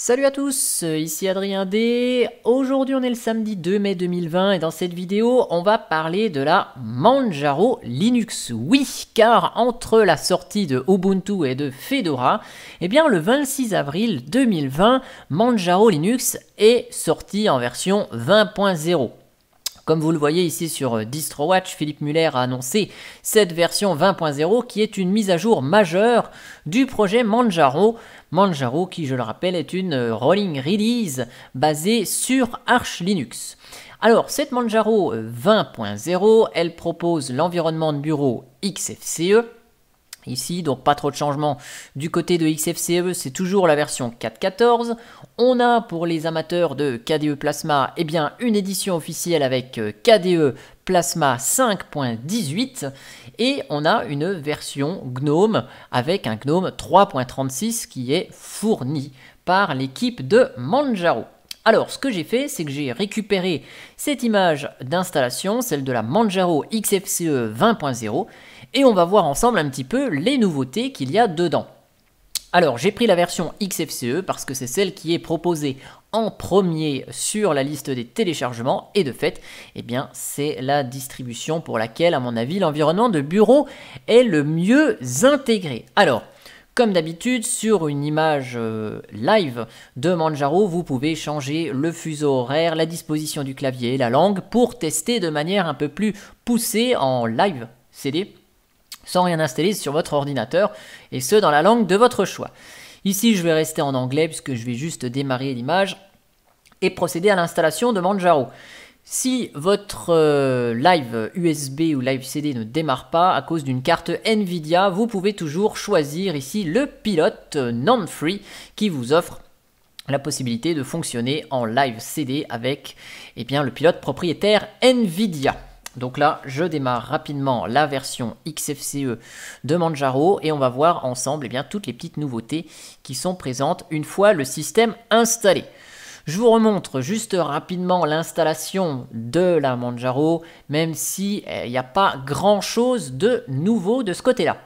Salut à tous, ici Adrien D. Aujourd'hui on est le samedi 2 mai 2020 et dans cette vidéo on va parler de la Manjaro Linux. Oui, car entre la sortie de Ubuntu et de Fedora, eh bien le 26 avril 2020, Manjaro Linux est sorti en version 20.0. Comme vous le voyez ici sur DistroWatch, Philippe Muller a annoncé cette version 20.0 qui est une mise à jour majeure du projet Manjaro. Manjaro qui, je le rappelle, est une rolling release basée sur Arch Linux. Alors, cette Manjaro 20.0, elle propose l'environnement de bureau XFCE. Ici, donc pas trop de changements du côté de XFCE, c'est toujours la version 4.14. On a pour les amateurs de KDE Plasma, eh bien, une édition officielle avec KDE Plasma 5.18 et on a une version GNOME avec un GNOME 3.36 qui est fourni par l'équipe de Manjaro. Alors, ce que j'ai fait, c'est que j'ai récupéré cette image d'installation, celle de la Manjaro XFCE 20.0, et on va voir ensemble un petit peu les nouveautés qu'il y a dedans. Alors, j'ai pris la version XFCE parce que c'est celle qui est proposée en premier sur la liste des téléchargements, et de fait, eh bien, c'est la distribution pour laquelle, à mon avis, l'environnement de bureau est le mieux intégré. Alors, comme d'habitude, sur une image live de Manjaro, vous pouvez changer le fuseau horaire, la disposition du clavier et la langue pour tester de manière un peu plus poussée en live CD, sans rien installer sur votre ordinateur, et ce dans la langue de votre choix. Ici, je vais rester en anglais puisque je vais juste démarrer l'image et procéder à l'installation de Manjaro. Si votre live USB ou live CD ne démarre pas à cause d'une carte Nvidia, vous pouvez toujours choisir ici le pilote non-free qui vous offre la possibilité de fonctionner en live CD avec le pilote propriétaire Nvidia. Donc là, je démarre rapidement la version XFCE de Manjaro et on va voir ensemble toutes les petites nouveautés qui sont présentes une fois le système installé. Je vous remontre juste rapidement l'installation de la Manjaro, même si il n'y a pas grand chose de nouveau de ce côté-là.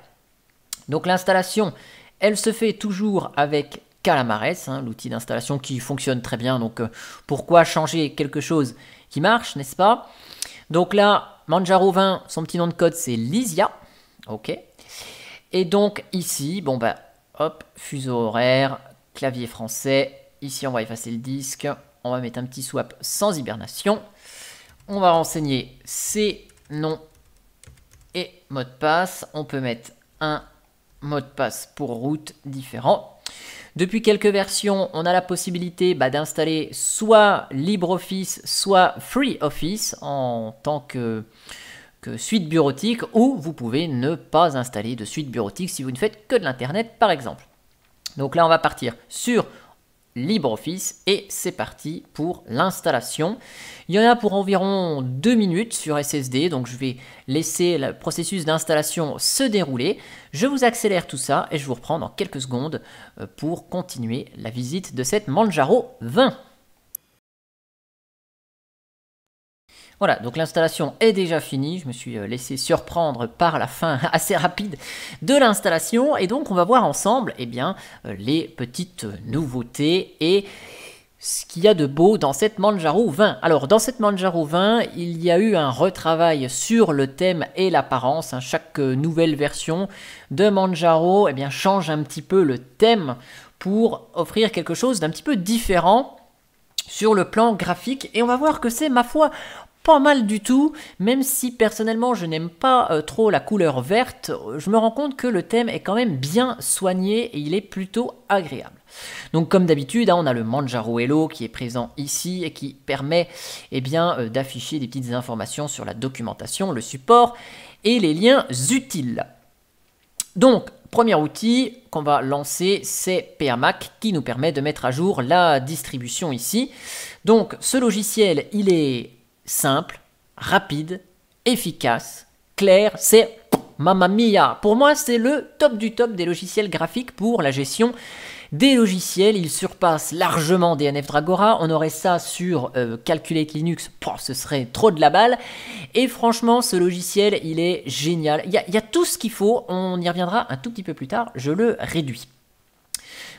Donc l'installation, elle se fait toujours avec Calamares, l'outil d'installation qui fonctionne très bien. Donc pourquoi changer quelque chose qui marche, n'est-ce pas? Donc là, Manjaro 20, son petit nom de code c'est Lysia. Ok. Et donc ici, hop, fuseau horaire, clavier français. Ici, on va effacer le disque. On va mettre un petit swap sans hibernation. On va renseigner ses noms et mot de passe. On peut mettre un mot de passe pour route différent. Depuis quelques versions, on a la possibilité d'installer soit LibreOffice, soit FreeOffice en tant que suite bureautique, ou vous pouvez ne pas installer de suite bureautique si vous ne faites que de l'Internet, par exemple. Donc là, on va partir sur LibreOffice et c'est parti pour l'installation. Il y en a pour environ 2 minutes sur SSD, donc je vais laisser le processus d'installation se dérouler. Je vous accélère tout ça et je vous reprends dans quelques secondes pour continuer la visite de cette Manjaro 20. Voilà, donc l'installation est déjà finie. Je me suis laissé surprendre par la fin assez rapide de l'installation. Et donc, on va voir ensemble les petites nouveautés et ce qu'il y a de beau dans cette Manjaro 20. Alors, dans cette Manjaro 20, il y a eu un retravail sur le thème et l'apparence. Chaque nouvelle version de Manjaro change un petit peu le thème pour offrir quelque chose d'un petit peu différent sur le plan graphique. Et on va voir que c'est, ma foi, pas mal du tout, même si personnellement je n'aime pas trop la couleur verte, je me rends compte que le thème est quand même bien soigné et il est plutôt agréable. Donc comme d'habitude, on a le Manjaro Hello qui est présent ici et qui permet d'afficher des petites informations sur la documentation, le support et les liens utiles. Donc, premier outil qu'on va lancer, c'est PAMac qui nous permet de mettre à jour la distribution ici. Donc ce logiciel, il est simple, rapide, efficace, clair, c'est mamma mia. Pour moi, c'est le top du top des logiciels graphiques pour la gestion des logiciels. Il surpasse largement DNF Dragora. On aurait ça sur Calculate Linux, ce serait trop de la balle. Et franchement, ce logiciel, il est génial. Il y a tout ce qu'il faut, on y reviendra un tout petit peu plus tard, je le réduis.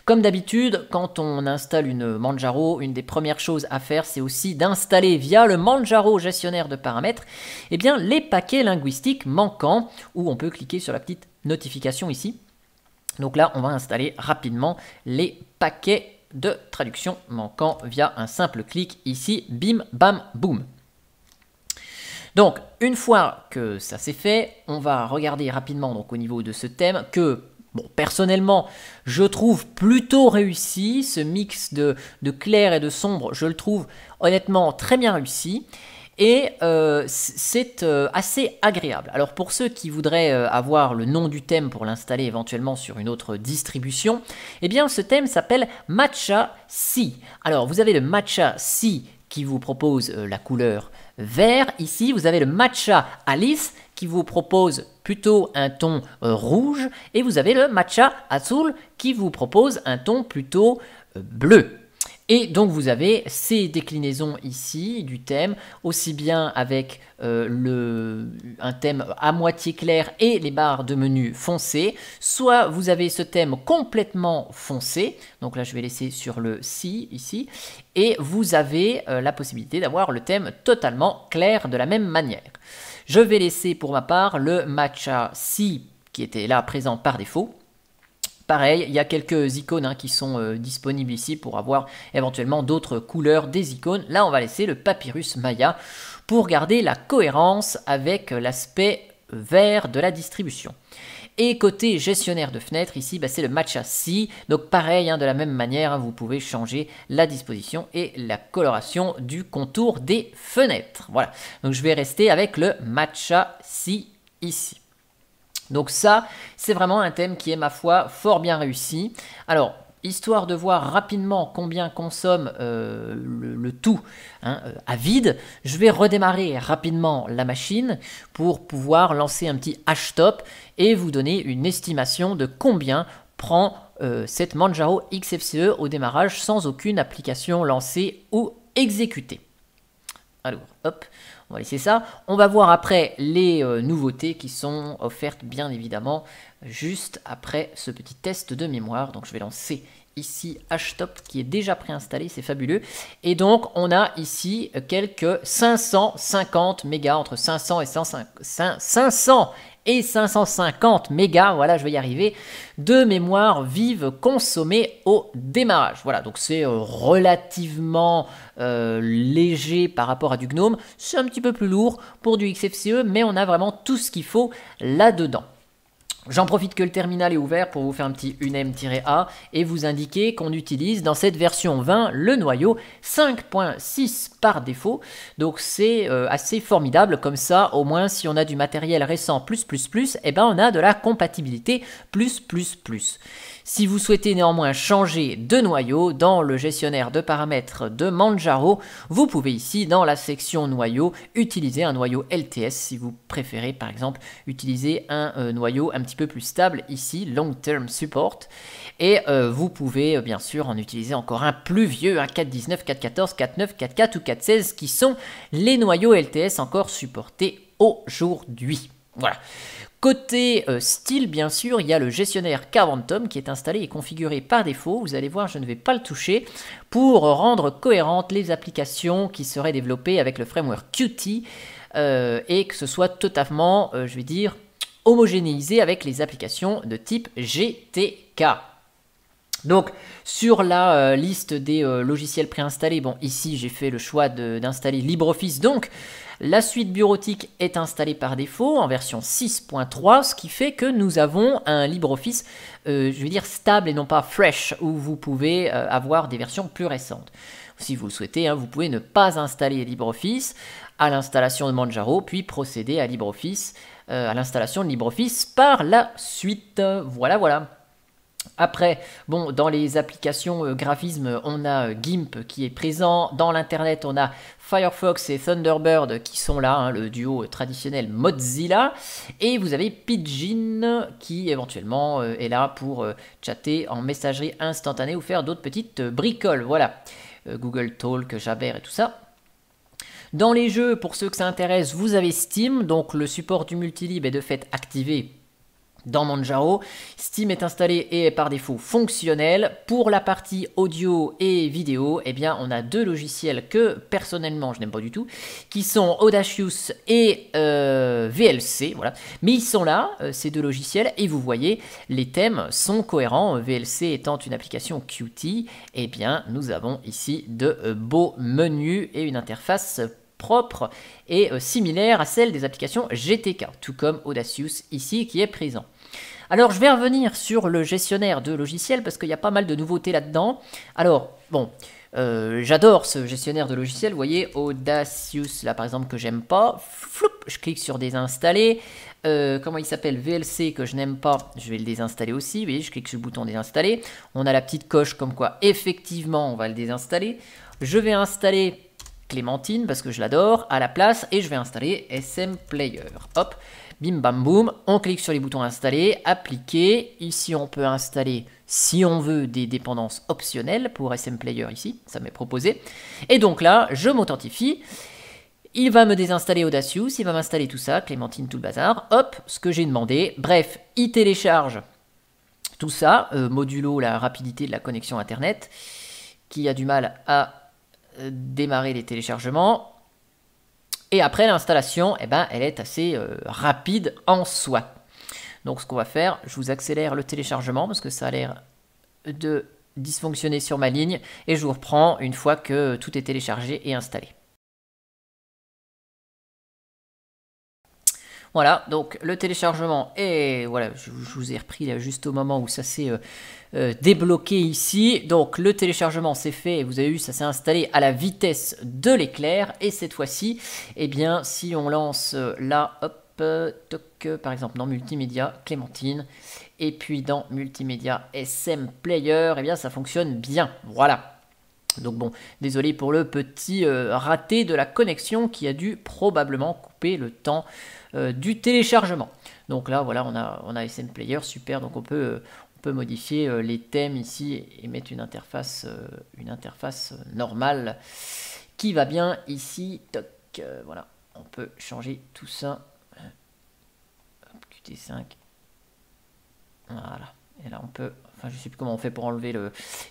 Comme d'habitude, quand on installe une Manjaro, une des premières choses à faire, c'est aussi d'installer via le Manjaro gestionnaire de paramètres, eh bien, les paquets linguistiques manquants, où on peut cliquer sur la petite notification ici. Donc là, on va installer rapidement les paquets de traduction manquants via un simple clic ici, bim, bam, boum. Donc, une fois que ça c'est fait, on va regarder rapidement donc, au niveau de ce thème que, bon, personnellement, je trouve plutôt réussi. Ce mix de clair et de sombre, je le trouve honnêtement très bien réussi. Et c'est assez agréable. Alors pour ceux qui voudraient avoir le nom du thème pour l'installer éventuellement sur une autre distribution, eh bien ce thème s'appelle Matcha C. Alors vous avez le Matcha C qui vous propose la couleur vert. Ici vous avez le Matcha Alice qui vous propose plutôt un ton rouge. Et vous avez le Matcha Azul qui vous propose un ton plutôt bleu. Et donc vous avez ces déclinaisons ici du thème, aussi bien avec un thème à moitié clair et les barres de menu foncées, soit vous avez ce thème complètement foncé, donc là je vais laisser sur le si ici, et vous avez la possibilité d'avoir le thème totalement clair de la même manière. Je vais laisser pour ma part le Matcha Si qui était là présent par défaut. Pareil, il y a quelques icônes qui sont disponibles ici pour avoir éventuellement d'autres couleurs des icônes. Là, on va laisser le Papyrus Maya pour garder la cohérence avec l'aspect vert de la distribution. Et côté gestionnaire de fenêtres, ici, c'est le Matcha Si. Donc pareil, de la même manière, vous pouvez changer la disposition et la coloration du contour des fenêtres. Voilà, donc je vais rester avec le Matcha Si ici. Donc ça, c'est vraiment un thème qui est, ma foi, fort bien réussi. Alors, histoire de voir rapidement combien consomme le tout à vide, je vais redémarrer rapidement la machine pour pouvoir lancer un petit htop et vous donner une estimation de combien prend cette Manjaro XFCE au démarrage sans aucune application lancée ou exécutée. Alors, hop, on va laisser ça. On va voir après les nouveautés qui sont offertes, bien évidemment, juste après ce petit test de mémoire. Donc, je vais lancer ici htop qui est déjà préinstallé, c'est fabuleux. Et donc, on a ici quelques 550 mégas, entre 500 et 550 mégas, voilà, je vais y arriver, de mémoire vive consommée au démarrage. Voilà, donc c'est relativement léger par rapport à du GNOME. C'est un petit peu plus lourd pour du XFCE, mais on a vraiment tout ce qu'il faut là-dedans. J'en profite que le terminal est ouvert pour vous faire un petit unem-a et vous indiquer qu'on utilise dans cette version 20 le noyau 5.6 par défaut. Donc c'est assez formidable, comme ça au moins si on a du matériel récent +++, eh ben on a de la compatibilité +++. Si vous souhaitez néanmoins changer de noyau dans le gestionnaire de paramètres de Manjaro, vous pouvez ici dans la section noyau utiliser un noyau LTS si vous préférez par exemple utiliser un noyau un petit peu plus stable ici, Long Term Support, et vous pouvez bien sûr en utiliser encore un plus vieux, un 4.19, 4.14, 4.9, 4.4 ou 4.16 qui sont les noyaux LTS encore supportés aujourd'hui. Voilà. Côté style, bien sûr, il y a le gestionnaire Carventum qui est installé et configuré par défaut. Vous allez voir, je ne vais pas le toucher pour rendre cohérentes les applications qui seraient développées avec le framework Qt et que ce soit totalement, je vais dire, homogénéisé avec les applications de type GTK. Donc, sur la liste des logiciels préinstallés, bon, ici, j'ai fait le choix d'installer LibreOffice. Donc, la suite bureautique est installée par défaut en version 6.3, ce qui fait que nous avons un LibreOffice, je vais dire, stable et non pas fresh, où vous pouvez avoir des versions plus récentes. Si vous le souhaitez, vous pouvez ne pas installer LibreOffice à l'installation de Manjaro, puis procéder à LibreOffice, à l'installation de LibreOffice par la suite. Voilà, voilà. Après, bon, dans les applications graphisme, on a GIMP qui est présent. Dans l'internet, on a Firefox et Thunderbird qui sont là, le duo traditionnel Mozilla. Et vous avez Pidgin qui éventuellement est là pour chatter en messagerie instantanée ou faire d'autres petites bricoles. Voilà, Google Talk, Jabber et tout ça. Dans les jeux, pour ceux que ça intéresse, vous avez Steam. Donc le support du multilib est de fait activé dans Manjaro. Steam est installé et est par défaut fonctionnel. Pour la partie audio et vidéo, eh bien, on a deux logiciels que personnellement je n'aime pas du tout, qui sont Audacious et VLC. Voilà. Mais ils sont là, ces deux logiciels, et vous voyez, les thèmes sont cohérents. VLC étant une application Qt, eh bien, nous avons ici de beaux menus et une interface propre et similaire à celle des applications GTK, tout comme Audacious ici qui est présent. Alors je vais revenir sur le gestionnaire de logiciels parce qu'il y a pas mal de nouveautés là-dedans. Alors bon, j'adore ce gestionnaire de logiciels, vous voyez Audacious là par exemple que j'aime pas, floup, je clique sur désinstaller. Comment il s'appelle, VLC que je n'aime pas, je vais le désinstaller aussi, vous voyez, je clique sur le bouton désinstaller. On a la petite coche comme quoi effectivement on va le désinstaller. Je vais installer Clémentine parce que je l'adore à la place et je vais installer SM Player. Hop, bim bam boum, on clique sur les boutons installer, appliquer. Ici on peut installer si on veut des dépendances optionnelles pour SM Player ici, ça m'est proposé. Et donc là, je m'authentifie. Il va me désinstaller Audacious, il va m'installer tout ça, Clémentine, tout le bazar. Hop, ce que j'ai demandé. Bref, il télécharge tout ça, modulo la rapidité de la connexion internet, qui a du mal à démarrer les téléchargements. Et après l'installation, eh ben, elle est assez rapide en soi. Donc ce qu'on va faire, je vous accélère le téléchargement parce que ça a l'air de dysfonctionner sur ma ligne et je vous reprends une fois que tout est téléchargé et installé. Voilà, donc le téléchargement est, voilà, je vous ai repris là juste au moment où ça s'est débloqué ici. Donc le téléchargement s'est fait et vous avez vu, ça s'est installé à la vitesse de l'éclair. Et cette fois-ci, eh bien, si on lance là, hop, toc, par exemple dans multimédia, Clémentine, et puis dans multimédia SM Player, eh bien, ça fonctionne bien. Voilà. Donc bon, désolé pour le petit raté de la connexion qui a dû probablement couper le temps du téléchargement. Donc là, voilà, on a SM Player, super. Donc on peut modifier les thèmes ici et mettre une interface normale qui va bien ici. Toc, voilà, on peut changer tout ça. Hop, Qt5. Voilà. Et là, on peut... Enfin, je ne sais plus comment on fait pour enlever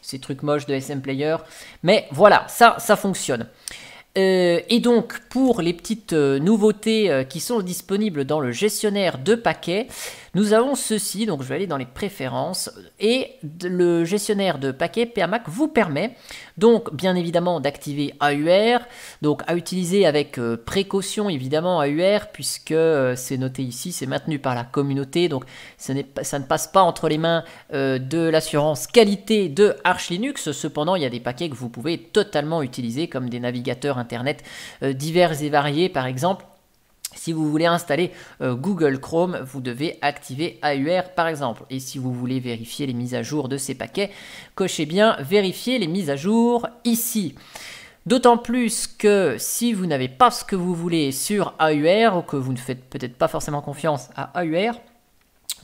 ces trucs moches de SM Player. Mais voilà, ça fonctionne. Et donc, pour les petites nouveautés qui sont disponibles dans le gestionnaire de paquets, nous avons ceci. Donc, je vais aller dans les préférences. Et le gestionnaire de paquets PAMac vous permet, donc, bien évidemment, d'activer AUR. Donc, à utiliser avec précaution, évidemment, AUR, puisque c'est noté ici, c'est maintenu par la communauté. Donc, ça ne passe pas entre les mains de l'assurance qualité de Arch Linux. Cependant, il y a des paquets que vous pouvez totalement utiliser, comme des navigateurs Internet divers et variés, par exemple. Si vous voulez installer Google Chrome, vous devez activer AUR par exemple. Et si vous voulez vérifier les mises à jour de ces paquets, cochez bien vérifier les mises à jour ici. D'autant plus que si vous n'avez pas ce que vous voulez sur AUR ou que vous ne faites peut-être pas forcément confiance à AUR,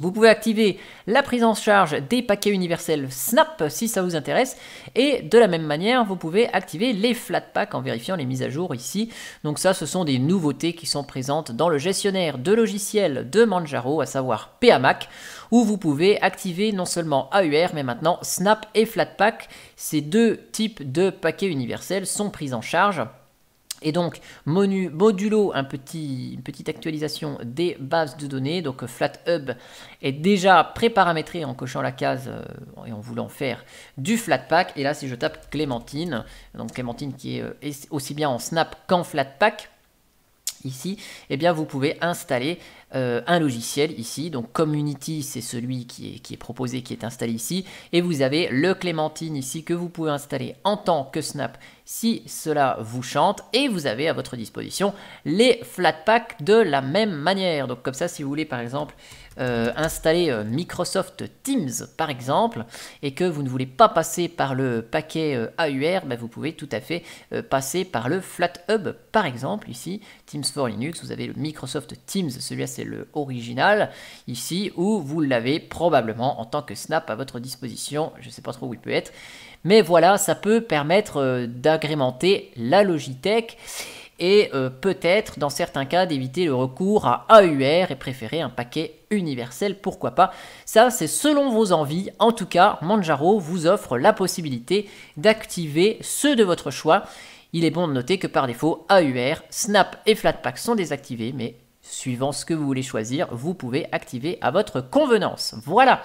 vous pouvez activer la prise en charge des paquets universels Snap si ça vous intéresse. Et de la même manière, vous pouvez activer les Flatpak en vérifiant les mises à jour ici. Donc ça, ce sont des nouveautés qui sont présentes dans le gestionnaire de logiciels de Manjaro, à savoir PAMac, où vous pouvez activer non seulement AUR, mais maintenant Snap et Flatpak. Ces deux types de paquets universels sont pris en charge. Et donc, modulo une petite actualisation des bases de données. Donc, FlatHub est déjà préparamétré en cochant la case et en voulant faire du Flatpak. Et là, si je tape Clémentine, donc Clémentine qui est aussi bien en Snap qu'en Flatpak, ici, eh bien, vous pouvez installer un logiciel ici. Donc, Community, c'est celui qui est proposé, qui est installé ici. Et vous avez le Clémentine ici que vous pouvez installer en tant que Snap si cela vous chante. Et vous avez à votre disposition les Flatpak de la même manière. Donc, comme ça, si vous voulez, par exemple, installer Microsoft Teams, par exemple, et que vous ne voulez pas passer par le paquet AUR, ben, vous pouvez tout à fait passer par le FlatHub, par exemple, ici, Teams for Linux. Vous avez le Microsoft Teams, celui-là, c'est le original ici, où vous l'avez probablement en tant que Snap à votre disposition. Je ne sais pas trop où il peut être, mais voilà, ça peut permettre d'agrémenter la Logitech. et peut-être dans certains cas d'éviter le recours à AUR et préférer un paquet universel, pourquoi pas. Ça c'est selon vos envies. En tout cas, Manjaro vous offre la possibilité d'activer ceux de votre choix. Il est bon de noter que par défaut, AUR, Snap et Flatpak sont désactivés, mais suivant ce que vous voulez choisir, vous pouvez activer à votre convenance. Voilà.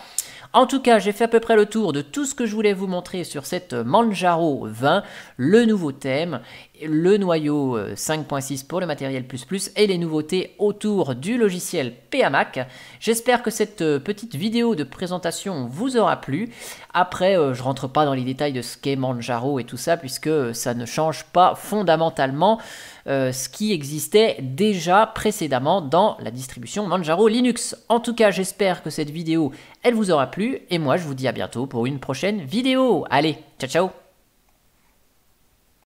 En tout cas, j'ai fait à peu près le tour de tout ce que je voulais vous montrer sur cette Manjaro 20, le nouveau thème, le noyau 5.6 pour le matériel plus et les nouveautés autour du logiciel PAMac. J'espère que cette petite vidéo de présentation vous aura plu. Après, je rentre pas dans les détails de ce qu'est Manjaro et tout ça, puisque ça ne change pas fondamentalement ce qui existait déjà précédemment dans la distribution Manjaro Linux. En tout cas, j'espère que cette vidéo, elle vous aura plu, et moi je vous dis à bientôt pour une prochaine vidéo. Allez, ciao ciao!